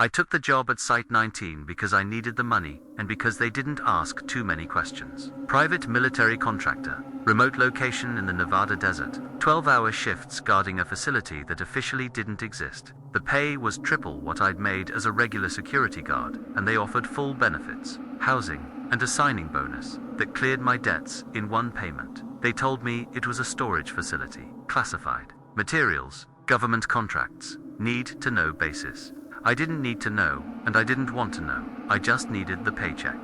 I took the job at Site 19 because I needed the money and because they didn't ask too many questions. Private military contractor, remote location in the Nevada desert, 12-hour shifts guarding a facility that officially didn't exist. The pay was triple what I'd made as a regular security guard, and they offered full benefits, housing, and a signing bonus that cleared my debts in one payment. They told me it was a storage facility, classified, materials, government contracts, need-to-know basis. I didn't need to know, and I didn't want to know. I just needed the paycheck.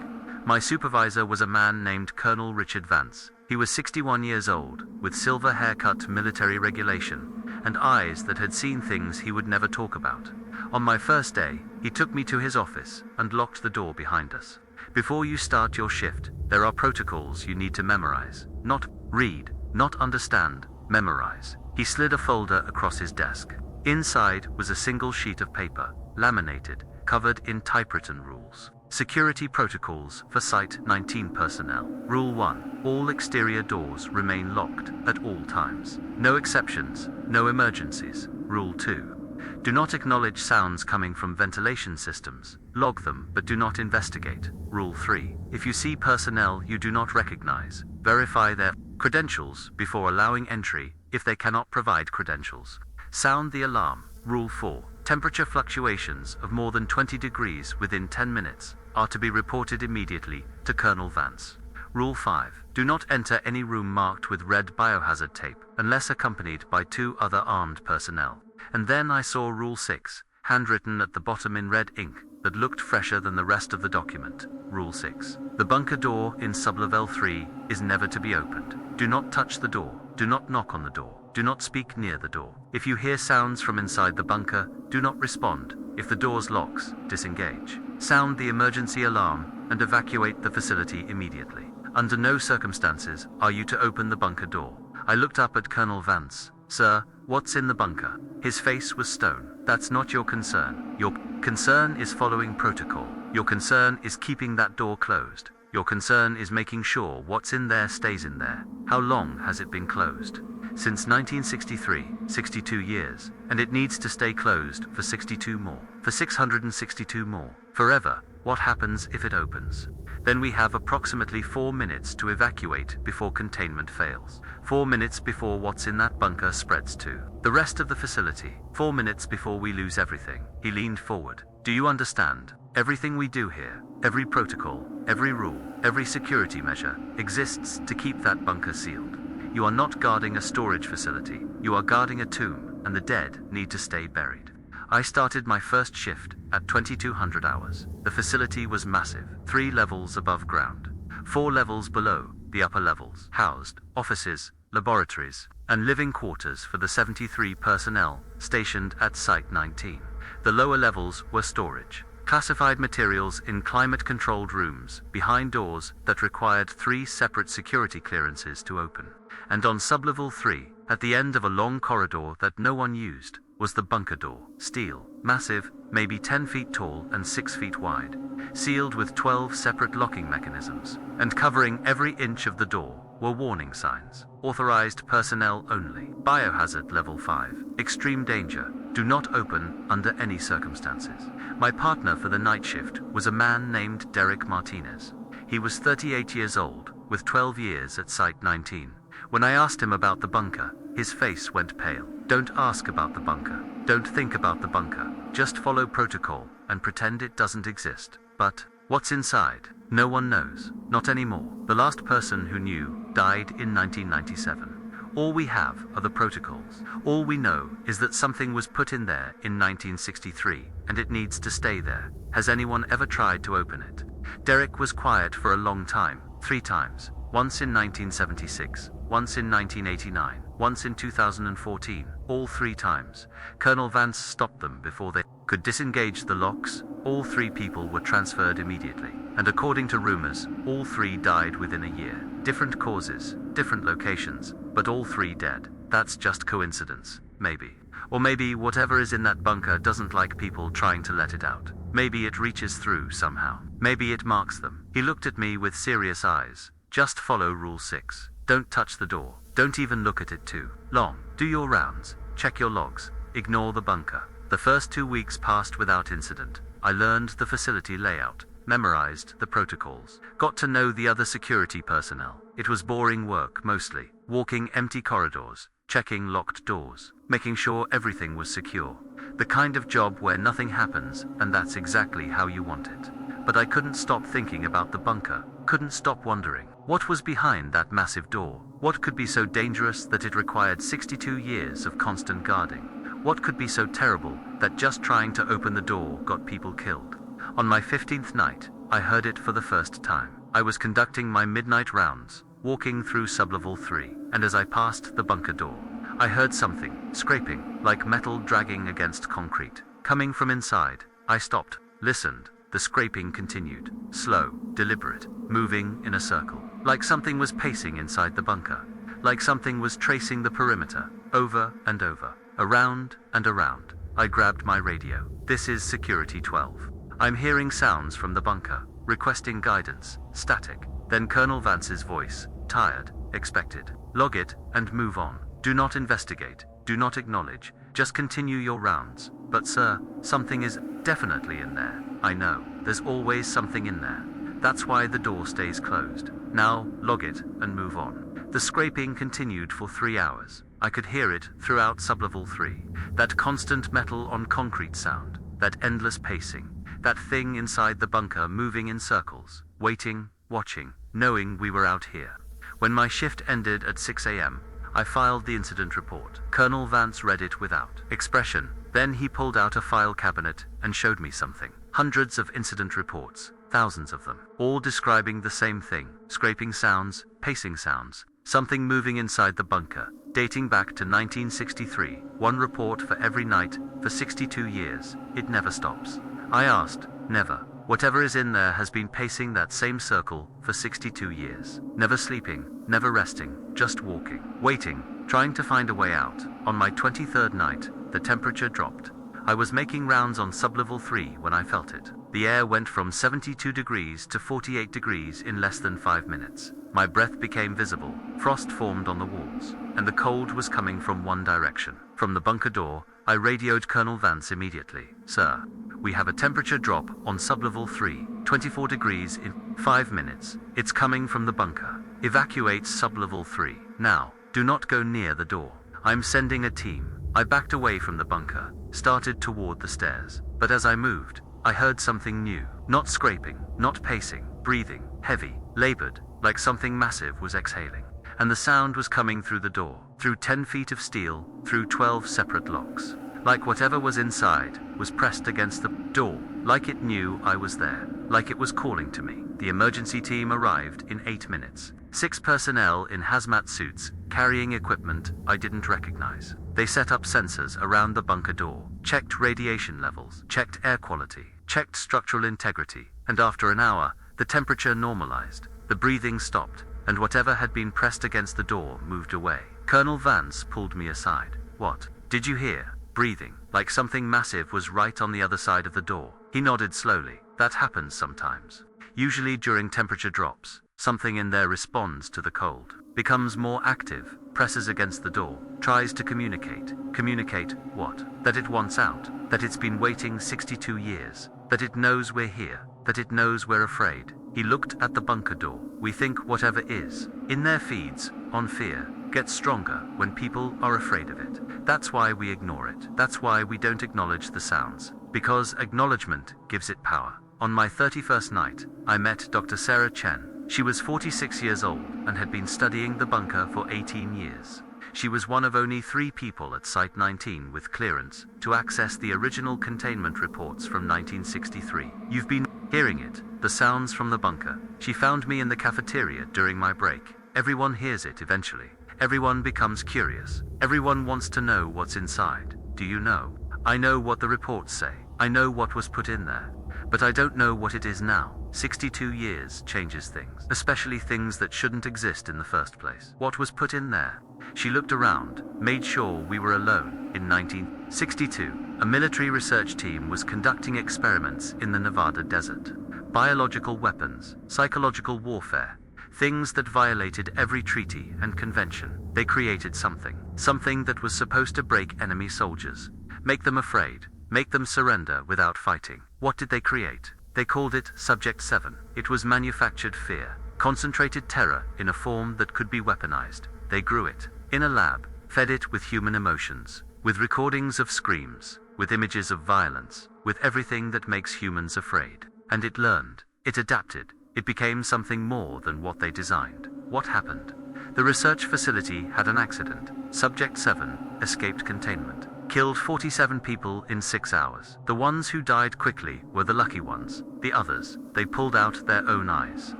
My supervisor was a man named Colonel Richard Vance. He was 61 years old, with silver haircut, military regulation, and eyes that had seen things he would never talk about. On my first day, he took me to his office and locked the door behind us. Before you start your shift, there are protocols you need to memorize. Not read, not understand, memorize. He slid a folder across his desk. Inside was a single sheet of paper, laminated, covered in typewritten rules. Security protocols for Site 19 personnel. Rule 1. All exterior doors remain locked at all times. No exceptions, no emergencies. Rule 2. Do not acknowledge sounds coming from ventilation systems. Log them, but do not investigate. Rule 3. If you see personnel you do not recognize, verify their credentials before allowing entry if they cannot provide credentials. Sound the alarm. Rule 4. Temperature fluctuations of more than 20 degrees within 10 minutes are to be reported immediately to Colonel Vance. Rule 5. Do not enter any room marked with red biohazard tape unless accompanied by 2 other armed personnel. And then I saw Rule 6, handwritten at the bottom in red ink that looked fresher than the rest of the document. Rule 6. The bunker door in sublevel 3 is never to be opened. Do not touch the door. Do not knock on the door. Do not speak near the door. If you hear sounds from inside the bunker, do not respond. If the door locks, disengage. Sound the emergency alarm and evacuate the facility immediately. Under no circumstances are you to open the bunker door. I looked up at Colonel Vance. Sir, what's in the bunker? His face was stone. That's not your concern. Your concern is following protocol. Your concern is keeping that door closed. Your concern is making sure what's in there stays in there. How long has it been closed? Since 1963, 62 years, and it needs to stay closed for 62 more, for 662 more. Forever. What happens if it opens? Then we have approximately 4 minutes to evacuate before containment fails. 4 minutes before what's in that bunker spreads to the rest of the facility. 4 minutes before we lose everything. He leaned forward. Do you understand? Everything we do here, every protocol, every rule, every security measure, exists to keep that bunker sealed. You are not guarding a storage facility. You are guarding a tomb, and the dead need to stay buried. I started my first shift at 2200 hours. The facility was massive, 3 levels above ground. 4 levels below, the upper levels, housed offices, laboratories, and living quarters for the 73 personnel stationed at Site 19. The lower levels were storage. Classified materials in climate-controlled rooms, behind doors that required 3 separate security clearances to open. And on sublevel 3, at the end of a long corridor that no one used, was the bunker door. Steel, massive, maybe 10 feet tall and 6 feet wide, sealed with 12 separate locking mechanisms, and covering every inch of the door were warning signs. Authorized personnel only. Biohazard level 5. Extreme danger. Do not open under any circumstances. My partner for the night shift was a man named Derek Martinez. He was 38 years old, with 12 years at Site 19. When I asked him about the bunker, his face went pale. Don't ask about the bunker. Don't think about the bunker. Just follow protocol and pretend it doesn't exist. But what's inside? No one knows. Not anymore. The last person who knew died in 1997. All we have are the protocols. All we know is that something was put in there in 1963, and it needs to stay there. Has anyone ever tried to open it? Derek was quiet for a long time, 3 times. Once in 1976, once in 1989, once in 2014, all 3 times. Colonel Vance stopped them before they could disengage the locks. All 3 people were transferred immediately, and according to rumors, all 3 died within a year. Different causes, different locations, but all 3 dead. That's just coincidence, maybe. Or maybe whatever is in that bunker doesn't like people trying to let it out. Maybe it reaches through somehow. Maybe it marks them. He looked at me with serious eyes. Just follow Rule 6. Don't touch the door. Don't even look at it too long. Do your rounds. Check your logs. Ignore the bunker. The first 2 weeks passed without incident. I learned the facility layout, memorized the protocols, got to know the other security personnel. It was boring work mostly, walking empty corridors, checking locked doors, making sure everything was secure. The kind of job where nothing happens, and that's exactly how you want it. But I couldn't stop thinking about the bunker, couldn't stop wondering. What was behind that massive door? What could be so dangerous that it required 62 years of constant guarding? What could be so terrible that just trying to open the door got people killed? On my 15th night, I heard it for the first time. I was conducting my midnight rounds, walking through sublevel 3, and as I passed the bunker door, I heard something, scraping, like metal dragging against concrete, coming from inside. I stopped, listened. The scraping continued, slow, deliberate, moving in a circle, like something was pacing inside the bunker, like something was tracing the perimeter, over and over, around and around. I grabbed my radio. This is Security 12. I'm hearing sounds from the bunker, requesting guidance, static. Then Colonel Vance's voice, tired, expected. Log it and move on. Do not investigate, do not acknowledge, just continue your rounds. But sir, something is definitely in there. I know, there's always something in there. That's why the door stays closed. Now, log it and move on. The scraping continued for 3 hours. I could hear it throughout sublevel 3. That constant metal on concrete sound, that endless pacing, that thing inside the bunker moving in circles, waiting, watching, knowing we were out here. When my shift ended at 6 a.m., I filed the incident report. Colonel Vance read it without expression. Then he pulled out a file cabinet and showed me something. Hundreds of incident reports, thousands of them, all describing the same thing. Scraping sounds, pacing sounds, something moving inside the bunker, dating back to 1963. One report for every night, for 62 years. It never stops. I asked, never. Whatever is in there has been pacing that same circle for 62 years. Never sleeping, never resting, just walking, waiting, trying to find a way out. On my 23rd night, the temperature dropped. I was making rounds on sublevel 3 when I felt it. The air went from 72 degrees to 48 degrees in less than 5 minutes. My breath became visible, frost formed on the walls, and the cold was coming from one direction. From the bunker door, I radioed Colonel Vance immediately. Sir, we have a temperature drop on sublevel 3, 24 degrees in 5 minutes. It's coming from the bunker. Evacuate sublevel 3. Now, do not go near the door. I'm sending a team. I backed away from the bunker, started toward the stairs. But as I moved, I heard something new. Not scraping, not pacing, breathing, heavy, labored, like something massive was exhaling. And the sound was coming through the door, through 10 feet of steel, through 12 separate locks. Like whatever was inside was pressed against the door, like it knew I was there, like it was calling to me. The emergency team arrived in 8 minutes. 6 personnel in hazmat suits, carrying equipment I didn't recognize. They set up sensors around the bunker door, checked radiation levels, checked air quality, checked structural integrity, and after an hour, the temperature normalized, the breathing stopped, and whatever had been pressed against the door moved away. Colonel Vance pulled me aside. What? Did you hear? Breathing, like something massive was right on the other side of the door. He nodded slowly. That happens sometimes. Usually during temperature drops, something in there responds to the cold, becomes more active, presses against the door, tries to communicate. Communicate what? That it wants out, that it's been waiting 62 years, that it knows we're here, that it knows we're afraid. He looked at the bunker door. We think whatever is in there feeds on fear, gets stronger when people are afraid of it. That's why we ignore it. That's why we don't acknowledge the sounds, because acknowledgement gives it power. On my 31st night, I met Dr. Sarah Chen. She was 46 years old and had been studying the bunker for 18 years. She was one of only 3 people at Site 19 with clearance to access the original containment reports from 1963. You've been hearing it, the sounds from the bunker. She found me in the cafeteria during my break. Everyone hears it eventually. Everyone becomes curious. Everyone wants to know what's inside. Do you know? I know what the reports say. I know what was put in there. But I don't know what it is now. 62 years changes things, especially things that shouldn't exist in the first place. What was put in there? She looked around, made sure we were alone. In 1962, a military research team was conducting experiments in the Nevada desert. Biological weapons, psychological warfare, things that violated every treaty and convention. They created something that was supposed to break enemy soldiers, make them afraid, make them surrender without fighting. What did they create? They called it Subject 7. It was manufactured fear, concentrated terror in a form that could be weaponized. They grew it in a lab, fed it with human emotions, with recordings of screams, with images of violence, with everything that makes humans afraid. And it learned, it adapted, it became something more than what they designed. What happened? The research facility had an accident. Subject 7 escaped containment, killed 47 people in 6 hours. The ones who died quickly were the lucky ones. The others, they pulled out their own eyes,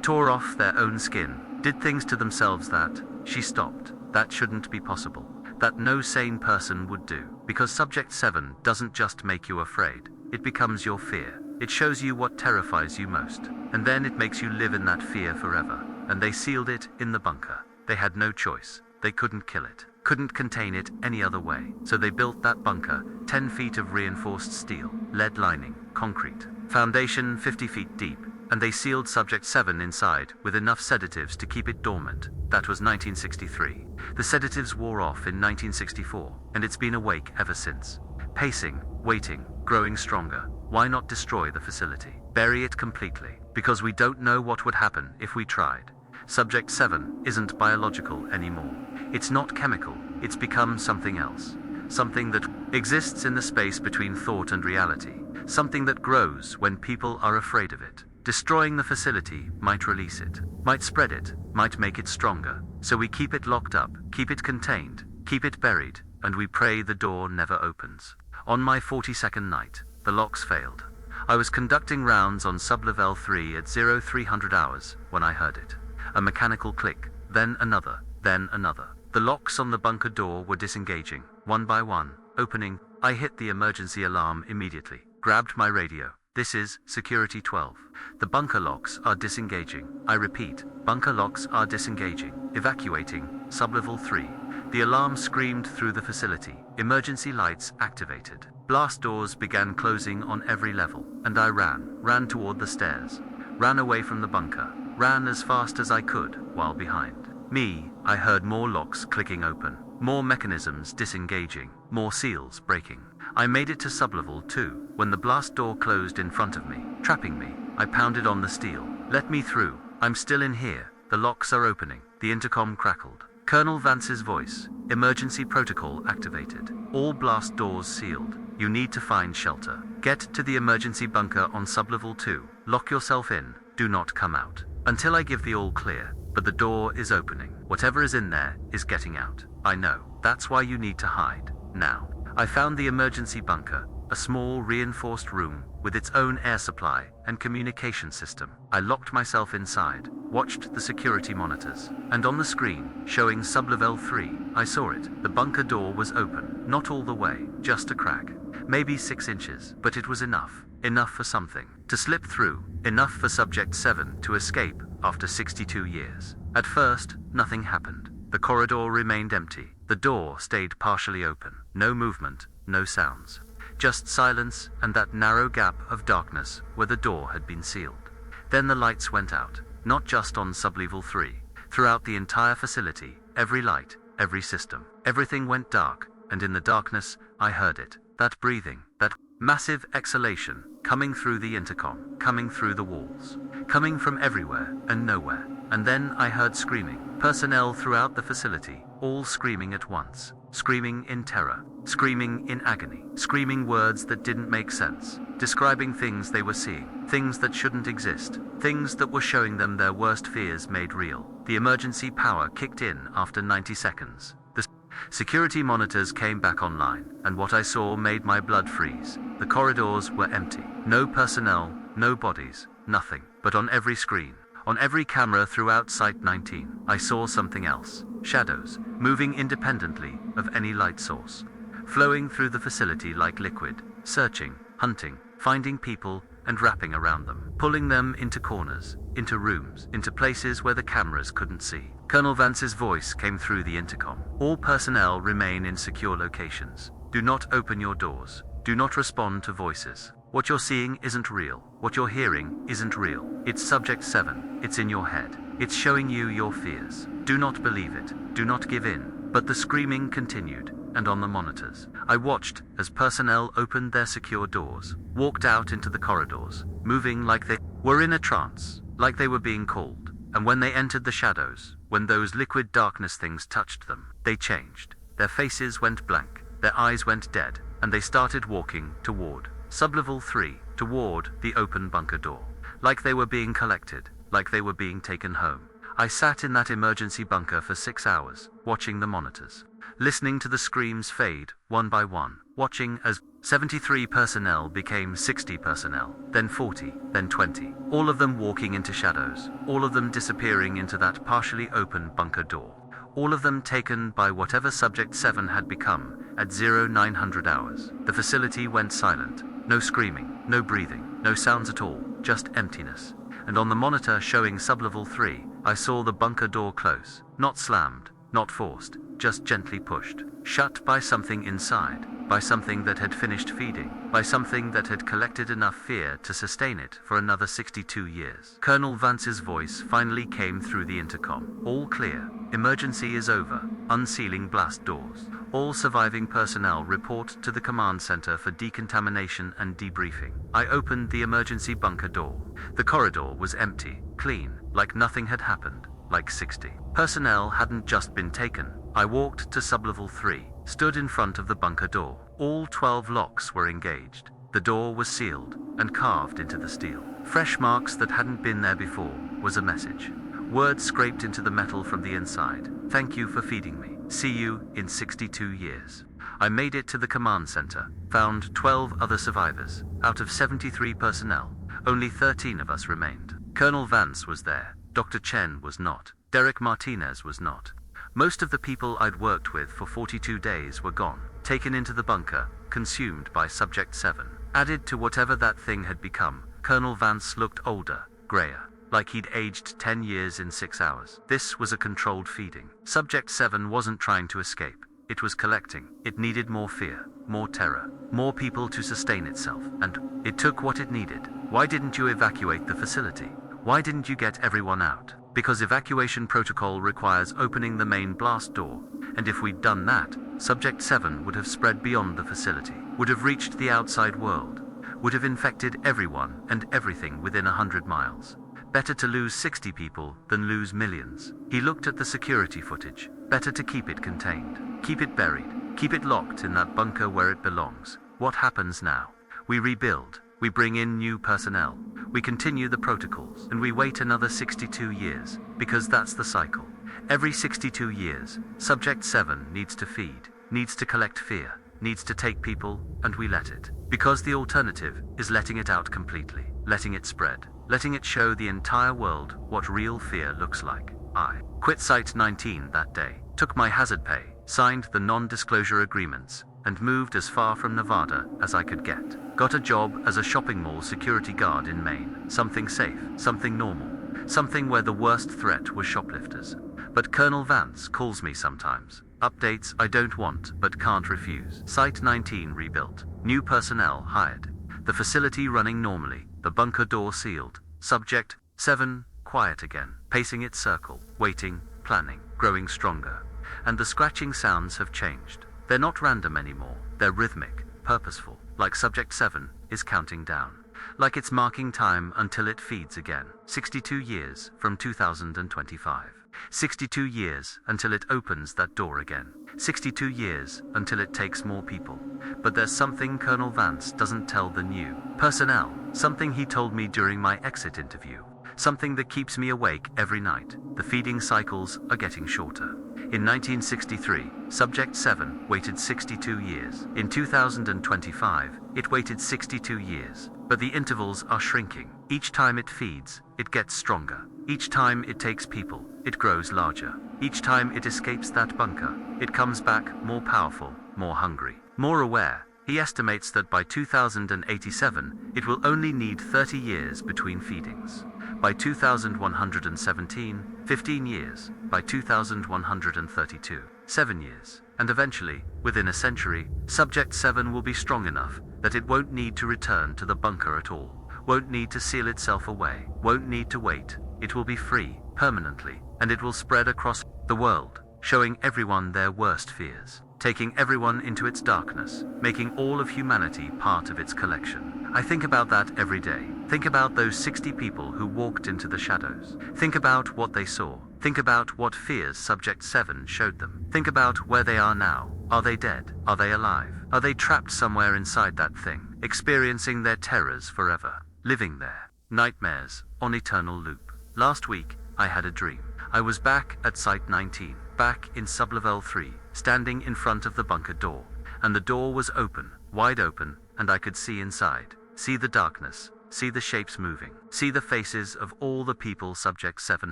tore off their own skin, did things to themselves that, she stopped, that shouldn't be possible, that no sane person would do. Because Subject 7 doesn't just make you afraid, it becomes your fear. It shows you what terrifies you most, and then it makes you live in that fear forever. And they sealed it in the bunker. They had no choice. They couldn't kill it, couldn't contain it any other way. So they built that bunker, 10 feet of reinforced steel, lead lining, concrete, foundation 50 feet deep, and they sealed Subject 7 inside with enough sedatives to keep it dormant. That was 1963. The sedatives wore off in 1964, and it's been awake ever since. Pacing, waiting, growing stronger. Why not destroy the facility? Bury it completely, because we don't know what would happen if we tried. Subject 7 isn't biological anymore. It's not chemical. It's become something else. Something that exists in the space between thought and reality. Something that grows when people are afraid of it. Destroying the facility might release it, might spread it, might make it stronger. So we keep it locked up, keep it contained, keep it buried, and we pray the door never opens. On my 42nd night, the locks failed. I was conducting rounds on sublevel 3 at 0300 hours when I heard it. A mechanical click, then another, then another. The locks on the bunker door were disengaging, one by one, opening. I hit the emergency alarm immediately, grabbed my radio. This is Security 12. The bunker locks are disengaging. I repeat, bunker locks are disengaging. Evacuating, sublevel 3. The alarm screamed through the facility. Emergency lights activated. Blast doors began closing on every level, and I ran toward the stairs, ran away from the bunker, ran as fast as I could, while behind me, I heard more locks clicking open, more mechanisms disengaging, more seals breaking. I made it to sublevel 2, when the blast door closed in front of me, trapping me. I pounded on the steel. Let me through. I'm still in here. The locks are opening. The intercom crackled. Colonel Vance's voice. Emergency protocol activated. All blast doors sealed. You need to find shelter. Get to the emergency bunker on sublevel 2. Lock yourself in. Do not come out until I give the all clear. But the door is opening. Whatever is in there is getting out. I know. That's why you need to hide. Now. I found the emergency bunker, a small reinforced room with its own air supply and communication system. I locked myself inside, watched the security monitors, and on the screen, showing sublevel 3, I saw it. The bunker door was open, not all the way, just a crack. Maybe 6 inches, but it was enough. Enough for something to slip through, enough for Subject 7 to escape after 62 years. At first, nothing happened. The corridor remained empty. The door stayed partially open. No movement, no sounds. Just silence and that narrow gap of darkness where the door had been sealed. Then the lights went out, not just on sublevel 3. Throughout the entire facility, every light, every system, everything went dark, and in the darkness, I heard it. That breathing, that massive exhalation, coming through the intercom, coming through the walls, coming from everywhere and nowhere. And then I heard screaming. Personnel throughout the facility, all screaming at once, screaming in terror, screaming in agony, screaming words that didn't make sense, describing things they were seeing, things that shouldn't exist, things that were showing them their worst fears made real. The emergency power kicked in after 90 seconds. The security monitors came back online, and what I saw made my blood freeze. The corridors were empty. No personnel, no bodies, nothing. But on every screen, on every camera throughout Site 19, I saw something else. Shadows, moving independently of any light source, flowing through the facility like liquid, searching, hunting, finding people, and wrapping around them, pulling them into corners, into rooms, into places where the cameras couldn't see. Colonel Vance's voice came through the intercom. All personnel remain in secure locations. Do not open your doors. Do not respond to voices. What you're seeing isn't real. What you're hearing isn't real. It's Subject 7. It's in your head. It's showing you your fears. Do not believe it. Do not give in. But the screaming continued, and on the monitors. I watched as personnel opened their secure doors, walked out into the corridors, moving like they were in a trance, like they were being called. And when they entered the shadows, when those liquid darkness things touched them, they changed. Their faces went blank, their eyes went dead, and they started walking toward sublevel 3, toward the open bunker door. Like they were being collected, like they were being taken home. I sat in that emergency bunker for 6 hours, watching the monitors, listening to the screams fade, one by one, watching as 73 personnel became 60 personnel, then 40, then 20, all of them walking into shadows, all of them disappearing into that partially open bunker door, all of them taken by whatever Subject 7 had become at 0900 hours. The facility went silent, no screaming, no breathing, no sounds at all, just emptiness. And on the monitor showing sublevel 3, I saw the bunker door close, not slammed, not forced, just gently pushed, shut by something inside, by something that had finished feeding, by something that had collected enough fear to sustain it for another 62 years. Colonel Vance's voice finally came through the intercom. All clear. Emergency is over. Unsealing blast doors. All surviving personnel report to the command center for decontamination and debriefing. I opened the emergency bunker door. The corridor was empty, clean, like nothing had happened, like 60. Personnel hadn't just been taken. I walked to sublevel 3, stood in front of the bunker door. All 12 locks were engaged. The door was sealed and carved into the steel. Fresh marks that hadn't been there before was a message. Words scraped into the metal from the inside. Thank you for feeding me. See you in 62 years. I made it to the command center, found 12 other survivors. Out of 73 personnel, only 13 of us remained. Colonel Vance was there. Dr. Chen was not. Derek Martinez was not. Most of the people I'd worked with for 42 days were gone, taken into the bunker, consumed by Subject 7. Added to whatever that thing had become, Colonel Vance looked older, grayer, like he'd aged 10 years in 6 hours. This was a controlled feeding. Subject 7 wasn't trying to escape. It was collecting. It needed more fear, more terror, more people to sustain itself, and it took what it needed. Why didn't you evacuate the facility? Why didn't you get everyone out? Because evacuation protocol requires opening the main blast door, and if we'd done that, Subject 7 would have spread beyond the facility, would have reached the outside world, would have infected everyone and everything within 100 miles. Better to lose 60 people than lose millions. He looked at the security footage. Better to keep it contained, keep it buried, keep it locked in that bunker where it belongs. What happens now? We rebuild. We bring in new personnel, we continue the protocols, and we wait another 62 years, because that's the cycle. Every 62 years, Subject 7 needs to feed, needs to collect fear, needs to take people, and we let it. Because the alternative is letting it out completely, letting it spread, letting it show the entire world what real fear looks like. I quit Site 19 that day, took my hazard pay, signed the non-disclosure agreements, and moved as far from Nevada as I could get. Got a job as a shopping mall security guard in Maine. Something safe, something normal, something where the worst threat was shoplifters. But Colonel Vance calls me sometimes. Updates I don't want but can't refuse. Site 19 rebuilt. New personnel hired. The facility running normally. The bunker door sealed. Subject 7 quiet again. Pacing its circle. Waiting, planning, growing stronger. And the scratching sounds have changed. They're not random anymore. They're rhythmic, purposeful, like Subject 7 is counting down. Like it's marking time until it feeds again. 62 years from 2025. 62 years until it opens that door again. 62 years until it takes more people. But there's something Colonel Vance doesn't tell the new personnel. Something he told me during my exit interview. Something that keeps me awake every night. The feeding cycles are getting shorter. In 1963, Subject 7 waited 62 years. In 2025, it waited 62 years. But the intervals are shrinking. Each time it feeds, it gets stronger. Each time it takes people, it grows larger. Each time it escapes that bunker, it comes back more powerful, more hungry, more aware. He estimates that by 2087, it will only need 30 years between feedings. By 2117, 15 years. By 2132, 7 years. And eventually, within a century, Subject 7 will be strong enough that it won't need to return to the bunker at all, won't need to seal itself away, won't need to wait. It will be free, permanently, and it will spread across the world, showing everyone their worst fears. taking everyone into its darkness, making all of humanity part of its collection. I think about that every day. Think about those 60 people who walked into the shadows. Think about what they saw. Think about what fears Subject 7 showed them. Think about where they are now. Are they dead? Are they alive? Are they trapped somewhere inside that thing, experiencing their terrors forever, living their nightmares on eternal loop? Last week, I had a dream. I was back at Site 19, back in Sublevel 3, standing in front of the bunker door. And the door was open, wide open, and I could see inside. See the darkness, see the shapes moving, see the faces of all the people Subject 7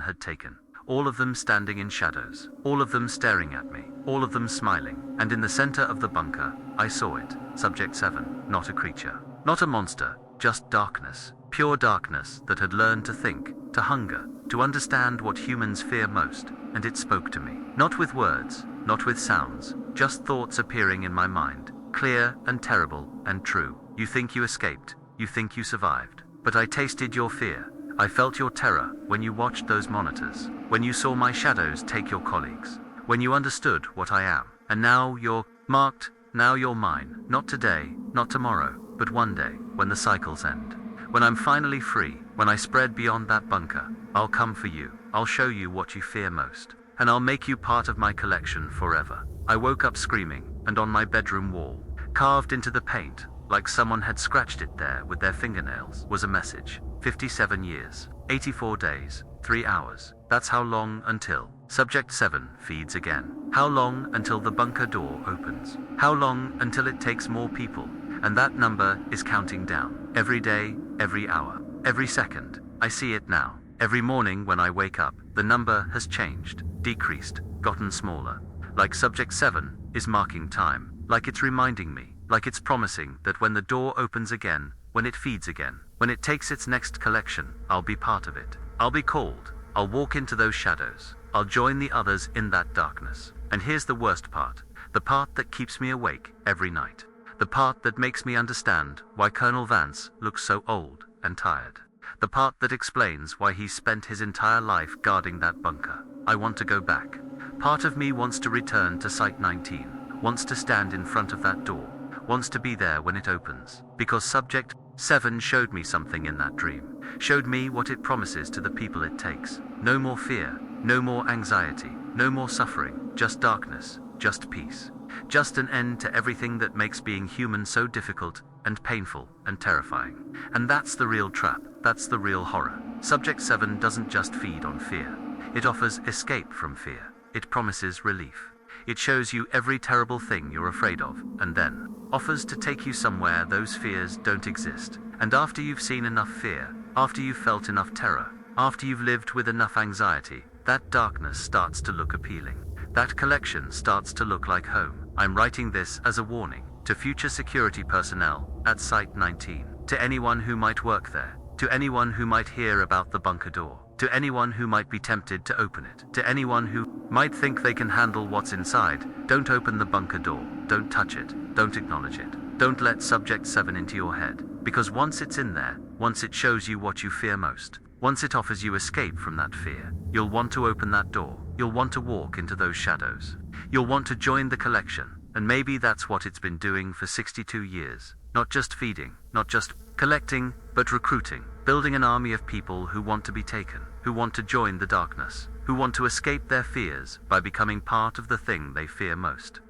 had taken. All of them standing in shadows, all of them staring at me, all of them smiling. And in the center of the bunker, I saw it, Subject 7, not a creature, not a monster, just darkness, pure darkness that had learned to think, to hunger, to understand what humans fear most, and it spoke to me. Not with words, not with sounds, just thoughts appearing in my mind, clear and terrible and true. You think you escaped, you think you survived, but I tasted your fear. I felt your terror when you watched those monitors, when you saw my shadows take your colleagues, when you understood what I am. And now you're marked, now you're mine, not today, not tomorrow, but one day, when the cycles end. When I'm finally free, when I spread beyond that bunker, I'll come for you, I'll show you what you fear most, and I'll make you part of my collection forever. I woke up screaming, and on my bedroom wall, carved into the paint, like someone had scratched it there with their fingernails, was a message. 57 years, 84 days, 3 hours. That's how long until Subject 7 feeds again. How long until the bunker door opens? How long until it takes more people? And that number is counting down. Every day, every hour, every second. I see it now. Every morning when I wake up, the number has changed, decreased, gotten smaller. Like Subject 7 is marking time, like it's reminding me, like it's promising that when the door opens again, when it feeds again, when it takes its next collection, I'll be part of it. I'll be called. I'll walk into those shadows. I'll join the others in that darkness. And here's the worst part, the part that keeps me awake every night. The part that makes me understand why Colonel Vance looks so old and tired. The part that explains why he spent his entire life guarding that bunker. I want to go back. Part of me wants to return to Site 19, wants to stand in front of that door, wants to be there when it opens. Because Subject 7 showed me something in that dream, showed me what it promises to the people it takes. No more fear, no more anxiety, no more suffering, just darkness, just peace. Just an end to everything that makes being human so difficult and painful and terrifying. And that's the real trap, that's the real horror. Subject 7 doesn't just feed on fear. It offers escape from fear. It promises relief. It shows you every terrible thing you're afraid of, and then offers to take you somewhere those fears don't exist. And after you've seen enough fear, after you've felt enough terror, after you've lived with enough anxiety, that darkness starts to look appealing. That collection starts to look like home. I'm writing this as a warning to future security personnel at Site 19, to anyone who might work there, to anyone who might hear about the bunker door, to anyone who might be tempted to open it, to anyone who might think they can handle what's inside. Don't open the bunker door, don't touch it, don't acknowledge it. Don't let Subject 7 into your head, because once it's in there, once it shows you what you fear most, once it offers you escape from that fear, you'll want to open that door, you'll want to walk into those shadows. You'll want to join the collection, and maybe that's what it's been doing for 62 years. Not just feeding, not just collecting, but recruiting, building an army of people who want to be taken, who want to join the darkness, who want to escape their fears by becoming part of the thing they fear most.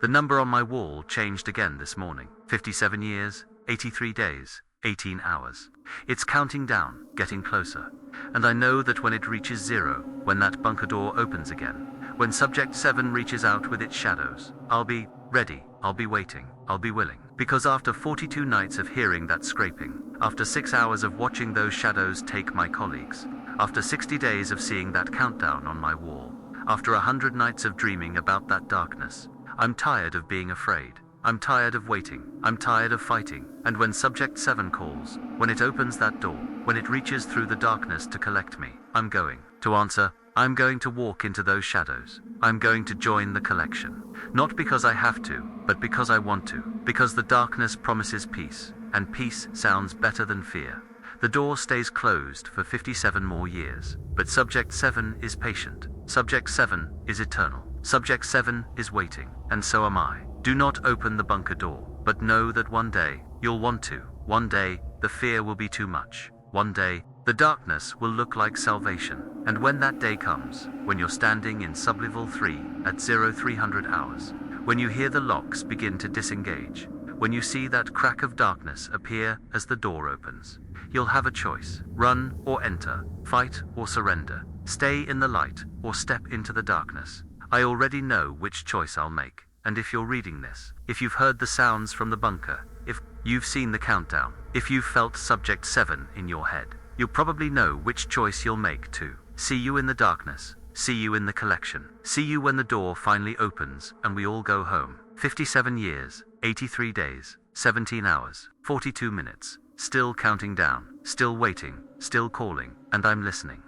The number on my wall changed again this morning. 57 years, 83 days, 18 hours. It's counting down, getting closer. And I know that when it reaches 0, when that bunker door opens again, when Subject 7 reaches out with its shadows, I'll be ready, I'll be waiting, I'll be willing. Because after 42 nights of hearing that scraping, after 6 hours of watching those shadows take my colleagues, after 60 days of seeing that countdown on my wall, after 100 nights of dreaming about that darkness, I'm tired of being afraid. I'm tired of waiting. I'm tired of fighting. And when Subject 7 calls, when it opens that door, when it reaches through the darkness to collect me, I'm going to answer. I'm going to walk into those shadows. I'm going to join the collection. Not because I have to, but because I want to. Because the darkness promises peace, and peace sounds better than fear. The door stays closed for 57 more years. But Subject 7 is patient. Subject 7 is eternal. Subject 7 is waiting. And so am I. Do not open the bunker door, but know that one day, you'll want to. One day, the fear will be too much. One day, the darkness will look like salvation. And when that day comes, when you're standing in sublevel 3 at 0300 hours, when you hear the locks begin to disengage, when you see that crack of darkness appear as the door opens, you'll have a choice. Run or enter, fight or surrender, stay in the light or step into the darkness. I already know which choice I'll make. And if you're reading this, if you've heard the sounds from the bunker, if you've seen the countdown, if you've felt Subject 7 in your head, you'll probably know which choice you'll make too. See you in the darkness. See you in the collection. See you when the door finally opens and we all go home. 57 years, 83 days, 17 hours, 42 minutes. Still counting down, still waiting, still calling, and I'm listening.